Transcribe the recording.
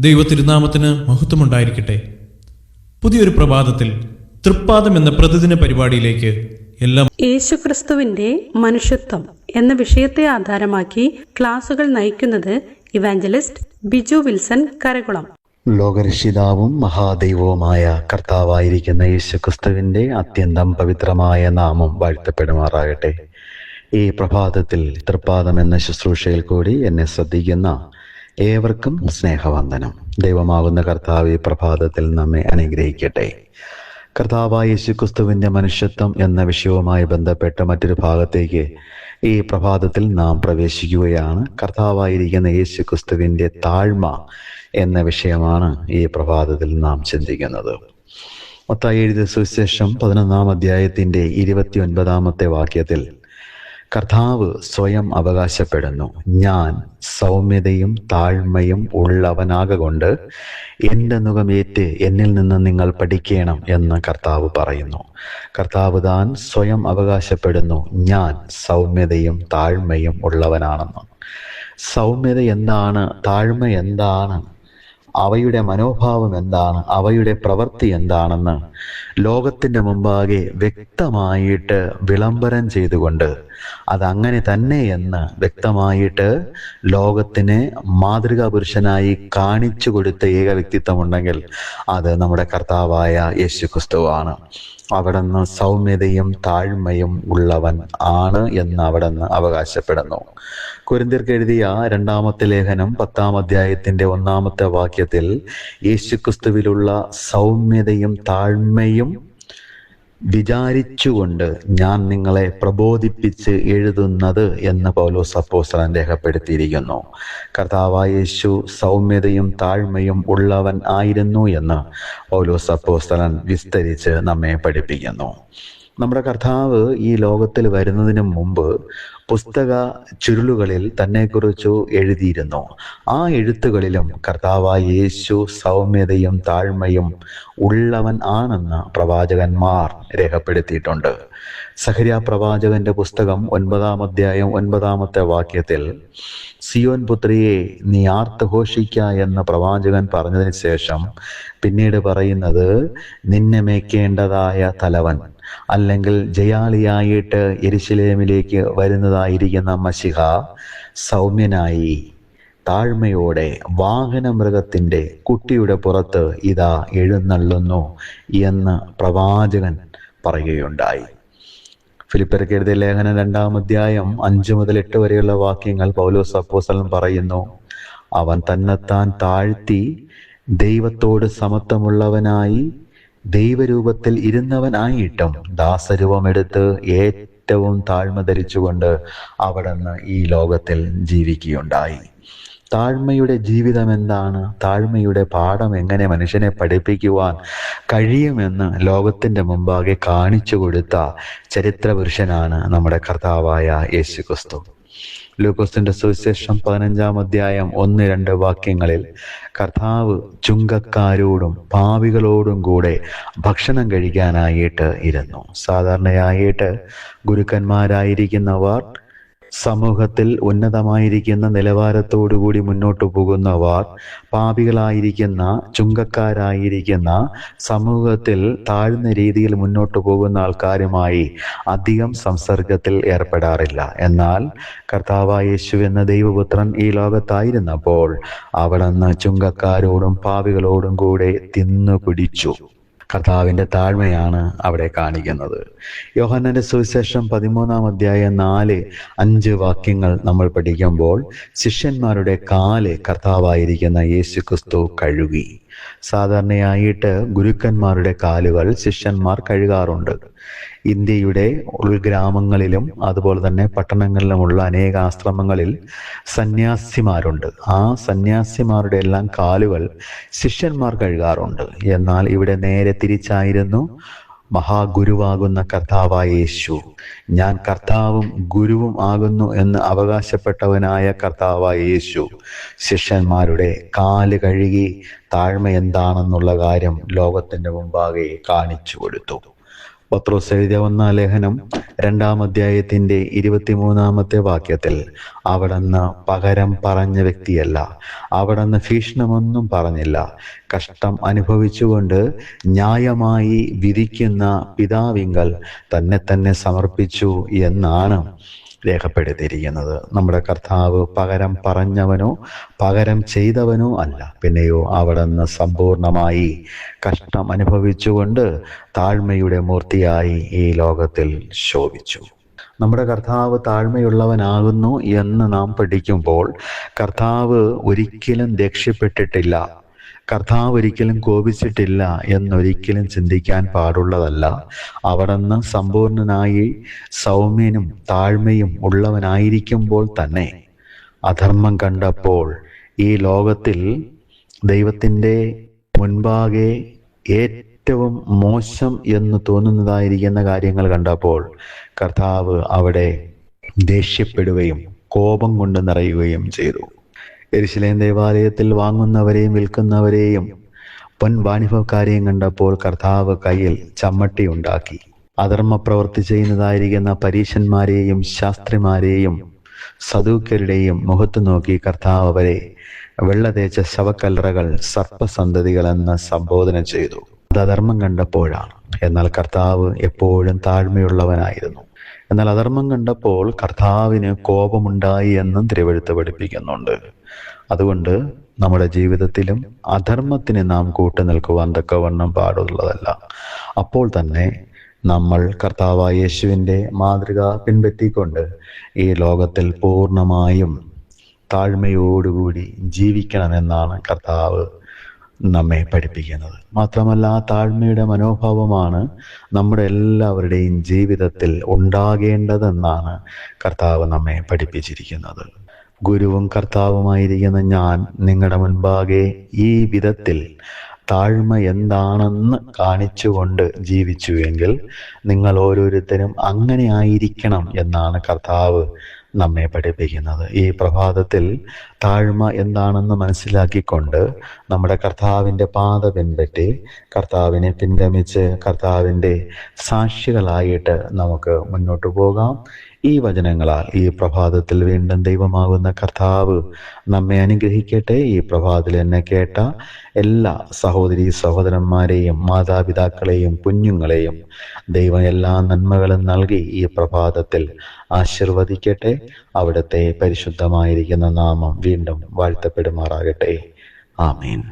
ദൈവത്തിരുനാമത്തിന് മഹത്വമുണ്ടായിരിക്കട്ടെ. പുതിയൊരു പ്രഭാതത്തിൽ തൃപ്പാദം എന്ന പ്രതിദിന പരിപാടിയിലേക്ക് യേശുക്രിസ്തുവിന്റെ മനുഷ്യത്വം എന്ന വിഷയത്തെ ആധാരമാക്കി ക്ലാസുകൾ നയിക്കുന്നത് ഇവാഞ്ചലിസ്റ്റ് ബിജു വിൽസൺ കരകുളം. ലോകരക്ഷിതാവും മഹാദൈവവുമായ കർത്താവായിരിക്കുന്ന യേശുക്രിസ്തുവിന്റെ അത്യന്തം പവിത്രമായ നാമം വാഴ്ത്തപ്പെടുമാറാകട്ടെ. ഈ പ്രഭാതത്തിൽ തൃപ്പാദം എന്ന ശുശ്രൂഷയിൽ കൂടി എന്നെ ശ്രദ്ധിക്കുന്ന ഏവർക്കും സ്നേഹവന്ദനം. ദൈവമാകുന്ന കർത്താവ് ഈ പ്രഭാതത്തിൽ നമ്മെ അനുഗ്രഹിക്കട്ടെ. കർത്താവായ യേശുക്രിസ്തുവിന്റെ മനുഷ്യത്വം എന്ന വിഷയവുമായി ബന്ധപ്പെട്ട മറ്റൊരു ഭാഗത്തേക്ക് ഈ പ്രഭാതത്തിൽ നാം പ്രവേശിക്കുകയാണ്. കർത്താവായിരിക്കുന്ന യേശുക്രിസ്തുവിന്റെ താഴ്മ എന്ന വിഷയമാണ് ഈ പ്രഭാതത്തിൽ നാം ചിന്തിക്കുന്നത്. മത്തായി എഴുതിയ സുവിശേഷം 11-ാം അധ്യായത്തിന്റെ 29-ാമത്തെ വാക്യത്തിൽ കർത്താവ് സ്വയം അവകാശപ്പെടുന്നു, ഞാൻ സൗമ്യതയും താഴ്മയും ഉള്ളവനാകൊണ്ട് എൻ്റെ നുകമേറ്റ് എന്നിൽ നിന്ന് നിങ്ങൾ പഠിക്കണം എന്ന് കർത്താവ് പറയുന്നു. കർത്താവ് താൻ സ്വയം അവകാശപ്പെടുന്നു, ഞാൻ സൗമ്യതയും താഴ്മയും ഉള്ളവനാണെന്ന്. സൗമ്യത എന്താണ്? താഴ്മ എന്താണ്? അവയുടെ മനോഭാവം എന്താണ്? അവയുടെ പ്രവൃത്തി എന്താണെന്ന് ലോകത്തിൻ്റെ മുമ്പാകെ വ്യക്തമായിട്ട് വിളംബരം ചെയ്തുകൊണ്ട് അതങ്ങനെ തന്നെ എന്ന് വ്യക്തമായിട്ട് ലോകത്തിന് മാതൃകാ പുരുഷനായി കാണിച്ചു കൊടുത്ത ഏക വ്യക്തിത്വമുണ്ടെങ്കിൽ അത് നമ്മുടെ കർത്താവായ യേശുക്രിസ്തുവാണ്. അവിടുന്ന് സൗമ്യതയും താഴ്മയും ഉള്ളവൻ ആണ് എന്ന് അവിടുന്ന് അവകാശപ്പെടുന്നു. കൊരിന്ത്യർക്ക് എഴുതിയ 2-ാമത്തെ ലേഖനം 10-ാം അധ്യായത്തിന്റെ 1-ാമത്തെ വാക്യത്തിൽ യേശുക്രിസ്തുവിലുള്ള സൗമ്യതയും താഴ്മയും വിചാരിച്ചുകൊണ്ട് ഞാൻ നിങ്ങളെ പ്രബോധിപ്പിച്ച് എഴുതുന്നത് എന്ന് പൗലോസ് അപ്പോസ്തലൻ രേഖപ്പെടുത്തിയിരിക്കുന്നു. കർത്താവായ യേശു സൗമ്യതയും താഴ്മയും ഉള്ളവൻ ആയിരുന്നു എന്ന് പൗലോസ് അപ്പോസ്തലൻ വിസ്തരിച്ച് നമ്മെ പഠിപ്പിക്കുന്നു. നമ്മുടെ കർത്താവ് ഈ ലോകത്തിൽ വരുന്നതിന് മുമ്പ് പുസ്തക ചുരുളുകളിൽ തന്നെക്കുറിച്ച് എഴുതിയിരുന്നു. ആ എഴുത്തുകളിലും കർത്താവായ യേശു സൗമ്യതയും താഴ്മയും ഉള്ളവൻ ആണെന്ന് പ്രവാചകന്മാർ രേഖപ്പെടുത്തിയിട്ടുണ്ട്. സഖര്യാ പ്രവാചകന്റെ പുസ്തകം 9-ാം അധ്യായം 9-ാമത്തെ വാക്യത്തിൽ സിയോൻ പുത്രിയെ നീ ആർത്തുഘോഷിക്ക എന്ന് പ്രവാചകൻ പറഞ്ഞതിന് ശേഷം പിന്നീട് പറയുന്നത്, നിന്നെ മേയ്ക്കേണ്ടതായ തലവൻ അല്ലെങ്കിൽ ജയാളിയായിട്ട് യെരുശലേമിലേക്ക് വരുന്നതായിരിക്കുന്ന മശിഹ സൗമ്യനായി താഴ്മയോടെ വാഹനമൃഗത്തിൻ്റെ കുട്ടിയുടെ പുറത്ത് ഇതാ എഴുന്നള്ളുന്നു എന്ന് പ്രവാചകൻ പറയുകയുണ്ടായി. ഫിലിപ്പിയർക്ക് എഴുതിയ ലേഖനം 2-ാം അധ്യായം 5 മുതൽ 8 വരെയുള്ള വാക്യങ്ങൾ പൗലോസ് അപ്പോസ്തലൻ പറയുന്നു, അവൻ തന്നെത്താൻ താഴ്ത്തി ദൈവത്തോട് സമത്വമുള്ളവനായി ദൈവരൂപത്തിൽ ഇരുന്നവനായിട്ടും ദാസരൂപമെടുത്ത് ഏറ്റവും താഴ്മ ധരിച്ചുകൊണ്ട് അവിടുന്ന് ഈ ലോകത്തിൽ ജീവിക്കുകയുണ്ടായി. താഴ്മയുടെ ജീവിതം എന്താണ്? താഴ്മയുടെ പാഠം എങ്ങനെ മനുഷ്യനെ പഠിപ്പിക്കുവാൻ കഴിയുമെന്ന് ലോകത്തിൻ്റെ മുമ്പാകെ കാണിച്ചു കൊടുത്ത ചരിത്ര പുരുഷനാണ് നമ്മുടെ കർത്താവായ യേശുക്രിസ്തു. ലൂക്കോസിന്റെ സുവിശേഷം 15-ാം അധ്യായം 1-2 വാക്യങ്ങളിൽ കർത്താവ് ചുങ്കക്കാരോടും പാപികളോടും കൂടെ ഭക്ഷണം കഴിക്കാനായിട്ട് ഇരുന്നു. സാധാരണയായിട്ട് ഗുരുക്കന്മാരായിരിക്കുന്നവർ, സമൂഹത്തിൽ ഉന്നതമായിരിക്കുന്ന നിലവാരത്തോടുകൂടി മുന്നോട്ട് പോകുന്നവർ, പാപികളായിരിക്കുന്ന ചുങ്കക്കാരായിരിക്കുന്ന സമൂഹത്തിൽ താഴ്ന്ന രീതിയിൽ മുന്നോട്ട് പോകുന്ന ആൾക്കാരുമായി അധികം സംസർഗത്തിൽ ഏർപ്പെടാറില്ല. എന്നാൽ കർത്താവായ യേശു എന്ന ദൈവപുത്രൻ ഈ ലോകത്തായിരുന്നപ്പോൾ അവിടുന്ന് ചുങ്കക്കാരോടും പാപികളോടും കൂടെ തിന്നു കുടിച്ചു. കർത്താവിൻ്റെ താഴ്മയാണ് അവിടെ കാണിക്കുന്നത്. യോഹന്നാന്റെ സുവിശേഷം 13-ാം അധ്യായം 4-5 വാക്യങ്ങൾ നമ്മൾ പഠിക്കുമ്പോൾ ശിഷ്യന്മാരുടെ കാല് കർത്താവായിരിക്കുന്ന യേശുക്രിസ്തു കഴുകി. സാധാരണയായിട്ട് ഗുരുക്കന്മാരുടെ കാലുകൾ ശിഷ്യന്മാർ കഴുകാറുണ്ട്. ഇന്ത്യയുടെ ഉൾഗ്രാമങ്ങളിലും അതുപോലെ തന്നെ പട്ടണങ്ങളിലുമുള്ള അനേക ആശ്രമങ്ങളിൽ സന്യാസിമാരുണ്ട്. ആ സന്യാസിമാരുടെ എല്ലാം കാലുകൾ ശിഷ്യന്മാർ കഴുകാറുണ്ട്. എന്നാൽ ഇവിടെ നേരെ തിരിച്ചായിരുന്നു. മഹാഗുരുവാകുന്ന കർത്താവായ യേശു, ഞാൻ കർത്താവും ഗുരുവും ആകുന്നു എന്ന് അവകാശപ്പെട്ടവനായ കർത്താവായ യേശു ശിഷ്യന്മാരുടെ കാല് കഴുകി താഴ്മ എന്താണെന്നുള്ള കാര്യം ലോകത്തിൻ്റെ മുമ്പാകെ കാണിച്ചു കൊടുത്തു. പത്രോസ് എഴുതിയ 1-ാം ലേഖനം 2-ാം അധ്യായത്തിന്റെ 23-ാമത്തെ വാക്യത്തിൽ അവിടുന്ന് പകരം പറഞ്ഞ വ്യക്തിയല്ല, അവിടുന്ന് ഭീഷണമൊന്നും പറഞ്ഞില്ല, കഷ്ടം അനുഭവിച്ചുകൊണ്ട് ന്യായമായി വിധിക്കുന്ന പിതാവിങ്കൽ തന്നെ സമർപ്പിച്ചു എന്നാണ് രേഖപ്പെടുത്തിയിരിക്കുന്നത്. നമ്മുടെ കർത്താവ് പകരം പറഞ്ഞവനോ പകരം ചെയ്തവനോ അല്ല, പിന്നെയോ അവിടുന്ന് സമ്പൂർണമായി കഷ്ടം അനുഭവിച്ചുകൊണ്ട് താഴ്മയുടെ മൂർത്തിയായി ഈ ലോകത്തിൽ ശോഭിച്ചു. നമ്മുടെ കർത്താവ് താഴ്മയുള്ളവനാകുന്നു എന്ന് നാം പഠിക്കുമ്പോൾ കർത്താവ് ഒരിക്കലും ദേഷ്യപ്പെട്ടിട്ടില്ല, കർത്താവ് ഒരിക്കലും കോപിച്ചിട്ടില്ല എന്നൊരിക്കലും ചിന്തിക്കാൻ പാടുള്ളതല്ല. അവിടുന്ന് സമ്പൂർണനായി സൗമ്യനും താഴ്മയും ഉള്ളവനായിരിക്കുമ്പോൾ തന്നെ അധർമ്മം കണ്ടപ്പോൾ, ഈ ലോകത്തിൽ ദൈവത്തിൻ്റെ മുൻപാകെ ഏറ്റവും മോശം എന്ന് തോന്നുന്നതായിരിക്കുന്ന കാര്യങ്ങൾ കണ്ടപ്പോൾ കർത്താവ് അവിടെ ദേഷ്യപ്പെടുകയും കോപം കൊണ്ട് നിറയുകയും ചെയ്തു. യെരുശലേം ദേവാലയത്തിൽ വാങ്ങുന്നവരെയും വിൽക്കുന്നവരെയും പൊൻവാണിഭക്കാരെയും കണ്ടപ്പോൾ കർത്താവ് കയ്യിൽ ചമ്മട്ടി ഉണ്ടാക്കി. അധർമ്മ പ്രവൃത്തി ചെയ്യുന്നതായിരിക്കുന്ന പരീശന്മാരെയും ശാസ്ത്രിമാരെയും സദൂക്യരുടെയും മുഖത്ത് നോക്കി കർത്താവ് അവരെ വെള്ള തേച്ച ശവക്കല്ലറകൾ, സർപ്പസന്തതികളെന്ന് സംബോധന ചെയ്തു. അത് അധർമ്മം കണ്ടപ്പോഴാണ്. എന്നാൽ കർത്താവ് എപ്പോഴും താഴ്മയുള്ളവനായിരുന്നു. എന്നാൽ അധർമ്മം കണ്ടപ്പോൾ കർത്താവിന് കോപമുണ്ടായി എന്നും തിരുവെഴുത്ത് പഠിപ്പിക്കുന്നുണ്ട്. അതുകൊണ്ട് നമ്മുടെ ജീവിതത്തിലും അധർമ്മത്തിന് നാം കൂട്ടുനിൽക്കുവാൻ തക്കവണ്ണം പാടുള്ളതല്ല. അപ്പോൾ തന്നെ നമ്മൾ കർത്താവായ യേശുവിൻ്റെ മാതൃക പിൻപറ്റിക്കൊണ്ട് ഈ ലോകത്തിൽ പൂർണ്ണമായും താഴ്മയോടുകൂടി ജീവിക്കണമെന്നാണ് കർത്താവ് നമ്മെ പഠിപ്പിക്കുന്നത്. മാത്രമല്ല, ആ താഴ്മയുടെ മനോഭാവമാണ് നമ്മുടെ എല്ലാവരുടെയും ജീവിതത്തിൽ ഉണ്ടാകേണ്ടതെന്നാണ് കർത്താവ് നമ്മെ പഠിപ്പിച്ചിരിക്കുന്നത്. ഗുരുവും കർത്താവുമായിരിക്കുന്ന ഞാൻ നിങ്ങളുടെ മുൻപാകെ ഈ വിധത്തിൽ താഴ്മ എന്താണെന്ന് കാണിച്ചുകൊണ്ട് ജീവിച്ചുവെങ്കിൽ നിങ്ങൾ ഓരോരുത്തരും അങ്ങനെ ആയിരിക്കണം എന്നാണ് കർത്താവ് നമ്മെ പഠിപ്പിക്കുന്നത്. ഈ പ്രഭാതത്തിൽ താഴ്മ എന്താണെന്ന് മനസ്സിലാക്കിക്കൊണ്ട് നമ്മുടെ കർത്താവിൻ്റെ പാത പിൻപറ്റി കർത്താവിനെ പിൻഗമിച്ച് കർത്താവിൻ്റെ സാക്ഷികളായിട്ട് നമുക്ക് മുന്നോട്ട് പോകാം. ഈ വചനങ്ങളാൽ ഈ പ്രഭാതത്തിൽ വീണ്ടും ദൈവമാകുന്ന കർത്താവ് നമ്മെ അനുഗ്രഹിക്കട്ടെ. ഈ പ്രഭാതത്തിൽ എന്നെ കേട്ട എല്ലാ സഹോദരീ സഹോദരന്മാരെയും മാതാപിതാക്കളെയും കുഞ്ഞുങ്ങളെയും ദൈവം എല്ലാ നന്മകളും നൽകി ഈ പ്രഭാതത്തിൽ ആശീർവദിക്കട്ടെ. അവിടുത്തെ പരിശുദ്ധമായിരിക്കുന്ന നാമം വീണ്ടും വാഴ്ത്തപ്പെടുമാറാകട്ടെ. ആമീൻ.